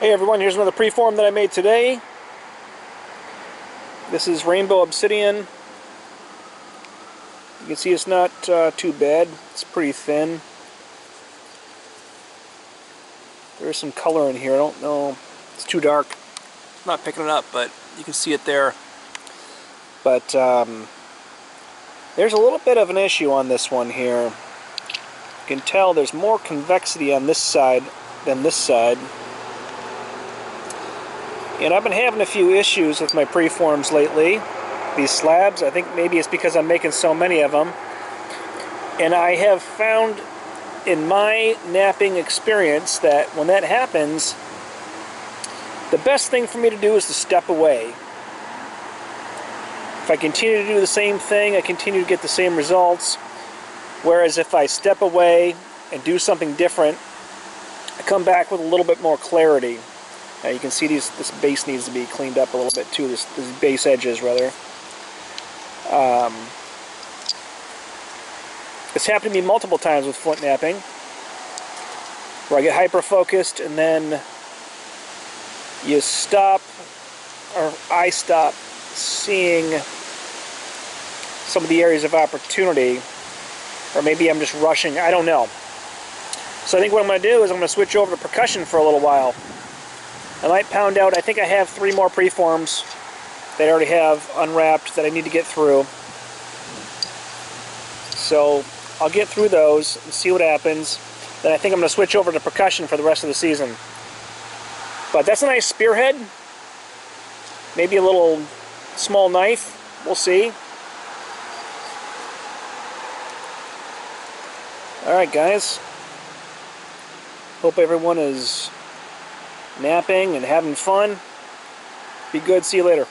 Hey everyone, here's another preform that I made today. This is Rainbow Obsidian. You can see it's not too bad. It's pretty thin. There's some color in here. I don't know. It's too dark. I'm not picking it up, but you can see it there. But there's a little bit of an issue on this one here. You can tell there's more convexity on this side than this side. And I've been having a few issues with my preforms lately. These slabs, I think maybe it's because I'm making so many of them. And I have found in my knapping experience that when that happens, the best thing for me to do is to step away. If I continue to do the same thing, I continue to get the same results. Whereas if I step away and do something different, I come back with a little bit more clarity. Now you can see this base needs to be cleaned up a little bit too, these base edges rather. It's happened to me multiple times with flint knapping, where I get hyper-focused and then you stop, or I stop seeing some of the areas of opportunity, or maybe I'm just rushing, I don't know. So I think what I'm going to do is I'm going to switch over to percussion for a little while. I might pound out, I think I have 3 more preforms that I already have unwrapped that I need to get through. So I'll get through those and see what happens. Then I think I'm going to switch over to percussion for the rest of the season. But that's a nice spearhead. Maybe a little small knife. We'll see. Alright guys. Hope everyone is napping and having fun. Be good. See you later.